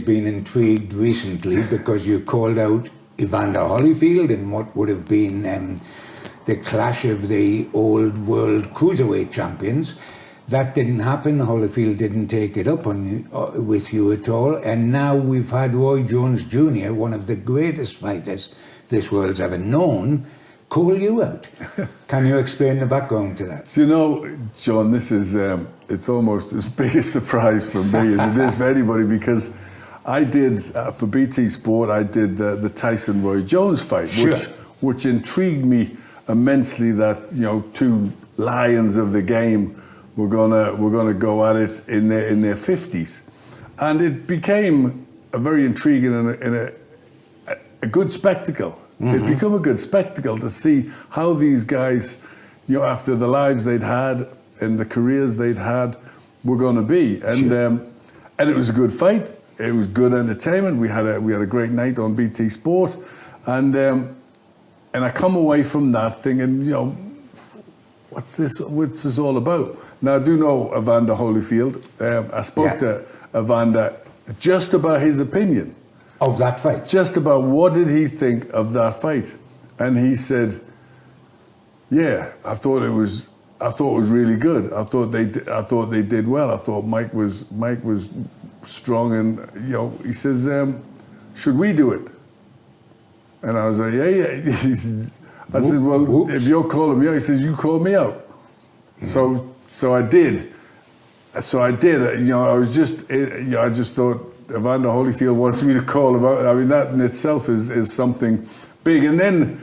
been intrigued recently because you called out Evander Holyfield in what would have been the clash of the old world Cruiserweight champions. That didn't happen. Holyfield didn't take it up with you at all. And now we've had Roy Jones Jr., one of the greatest fighters this world's ever known, call you out. Can you explain the background to that? So, you know, John, this is, it's almost as big a surprise for me as it is for anybody, because I did, for BT Sport, I did the Tyson-Roy Jones fight, Sure. which intrigued me immensely, that, you know, two lions of the game were gonna go at it in their 50s. And it became a very intriguing and a good spectacle. It became a good spectacle to see how these guys, you know, after the lives they'd had and the careers they'd had, were going to be. And and it was a good fight. It was good entertainment. We had a great night on BT Sport, and I come away from that thinking, you know, what's this all about? Now, I do know Evander Holyfield. I spoke to Evander just about his opinion of that fight. Just about what did he think of that fight, and he said, "Yeah, I thought it was really good. I thought they did well. I thought Mike was strong, and you know," he says, "Should we do it?" And I was like, "Yeah." I said, "Well, if you're calling me out," he says, "you call me out." So I did. You know, I just thought, Evander Holyfield wants me to call him out. I mean, that in itself is something big. And then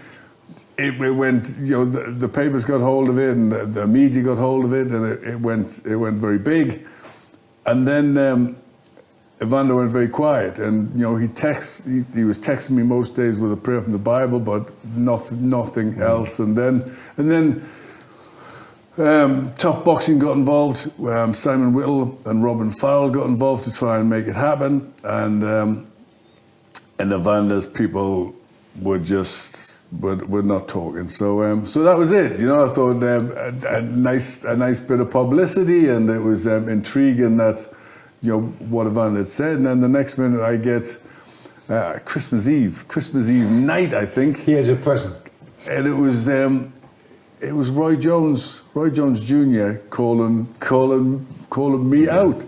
it went, you know, the papers got hold of it, and the media got hold of it, and it went very big. And then Evander went very quiet, and you know, he was texting me most days with a prayer from the Bible, but nothing else. And then Tough Boxing got involved. Simon Whittle and Robin Farrell got involved to try and make it happen, and Evander's people were not talking. So that was it. You know, I thought a nice bit of publicity, and it was intriguing that, you know, what Evander had said. And then the next minute I get Christmas Eve night, I think. Here's a present. And it was Roy Jones Jr. calling me out,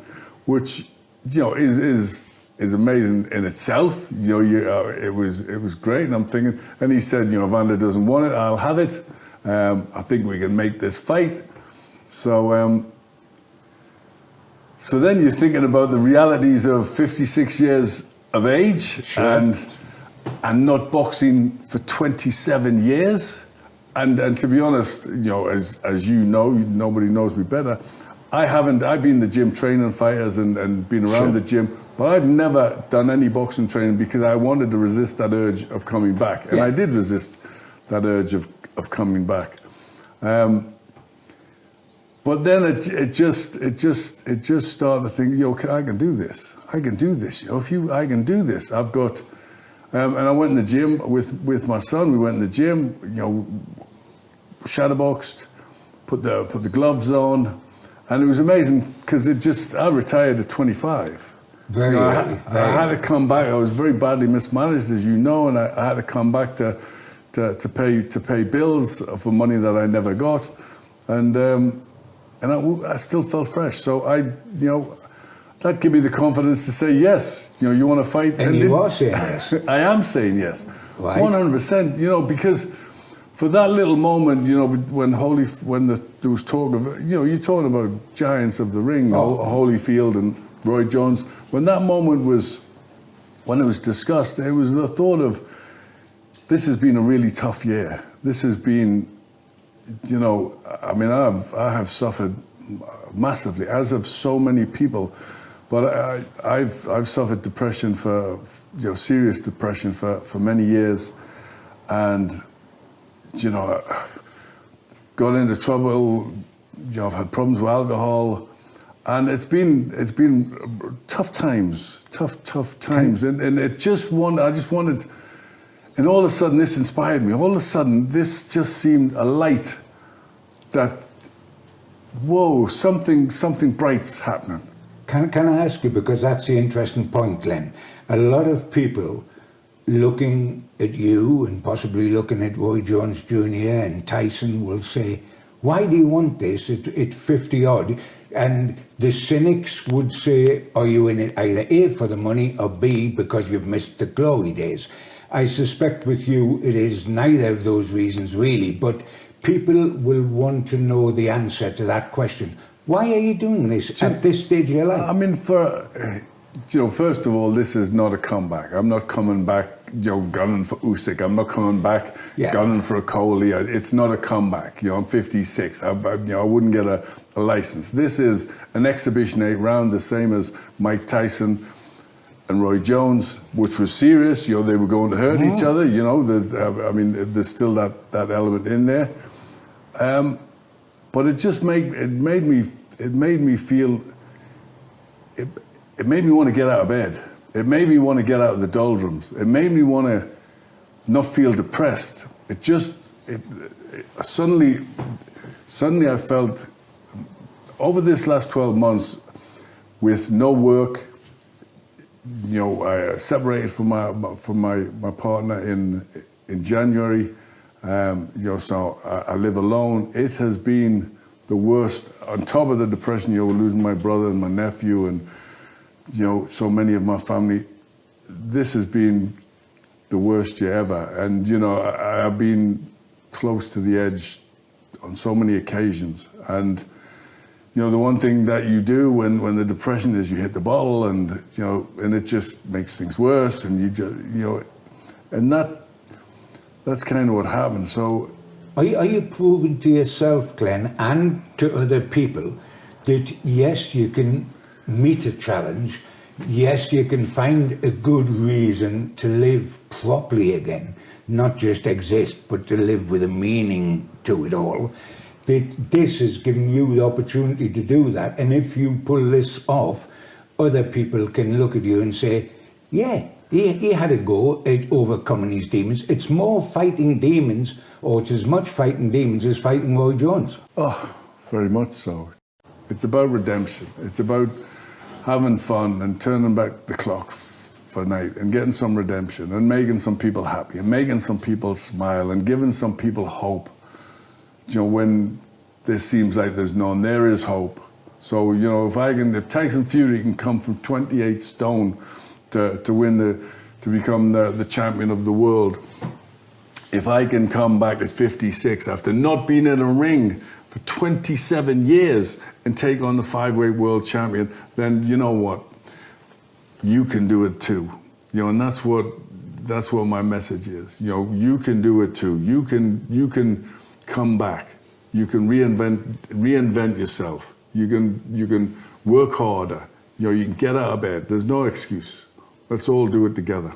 which, you know, is amazing in itself. You know, it was great. And I'm thinking, and he said, you know, Evander doesn't want it, I'll have it. I think we can make this fight. So then you're thinking about the realities of 56 years of age, sure, and not boxing for 27 years. And to be honest, you know, as you know, nobody knows me better. I've been in the gym training fighters and been around the gym, but I've never done any boxing training because I wanted to resist that urge of coming back. And I did resist that urge of coming back. But then it just started to think, you know, I can do this. You know, I can do this. I've got, and I went in the gym with my son. We went in the gym, you know, shadowboxed, put the gloves on, and it was amazing because I retired at 25. Very early. I had to come back. I was very badly mismanaged, as you know, and I had to come back to pay bills for money that I never got, and I still felt fresh. So that gave me the confidence to say yes. You know, you want to fight, and you are saying yes. I am saying yes, right. 100%. You know, because for that little moment, you know, when there was talk of, you know, you're talking about giants of the ring, Holyfield and Roy Jones. When that moment when it was discussed, it was the thought of, this has been a really tough year. This has been, you know, I mean, I have suffered massively, as have so many people. But I've suffered depression serious depression for many years, and, you know, got into trouble. You know, I've had problems with alcohol, and it's been tough times, and I just wanted, and all of a sudden this inspired me. All of a sudden this just seemed a light that, whoa, something bright's happening. Can I ask you, because that's the interesting point, Glenn. A lot of people looking at you and possibly looking at Roy Jones Jr. and Tyson will say, why do you want this at 50 odd? And the cynics would say, are you in it either A, for the money, or B, because you've missed the glory days? I suspect with you it is neither of those reasons really, but people will want to know the answer to that question. Why are you doing this at this stage of your life? I mean, first of all, this is not a comeback. I'm not coming back, gunning for Usyk. I'm not coming back gunning for a Coley. It's not a comeback. I'm 56. I wouldn't get a license. This is an exhibition 8 round, the same as Mike Tyson and Roy Jones, which was serious. They were going to hurt each other. There's still that element in there. But it just made me feel. It made me want to get out of bed. It made me want to get out of the doldrums. It made me want to not feel depressed. Suddenly I felt, over this last 12 months, with no work, I separated from my partner in January. So I live alone. It has been the worst. On top of the depression, losing my brother and my nephew and so many of my family. This has been the worst year ever. And I've been close to the edge on so many occasions. And the one thing that you do when the depression is, you hit the bottle, and and it just makes things worse. And and that's kind of what happened. So, are you proving to yourself, Glenn, and to other people that yes, you can meet a challenge, yes, you can find a good reason to live properly again, not just exist, but to live with a meaning to it all, that this is giving you the opportunity to do that. And if you pull this off, other people can look at you and say, yeah, he had a go at overcoming his demons. It's more fighting demons, or it's as much fighting demons as fighting Roy Jones. Oh, very much so. It's about redemption. It's about having fun and turning back the clock for a night and getting some redemption and making some people happy and making some people smile and giving some people hope. When there seems like there's none, there is hope. So, if Tyson Fury can come from 28 stone to become the champion of the world, if I can come back at 56 after not being in a ring for 27 years and take on the 5-weight world champion, then you know what? You can do it too. And that's what my message is. You can do it too. You can come back. You can reinvent yourself. You can work harder. You can get out of bed. There's no excuse. Let's all do it together.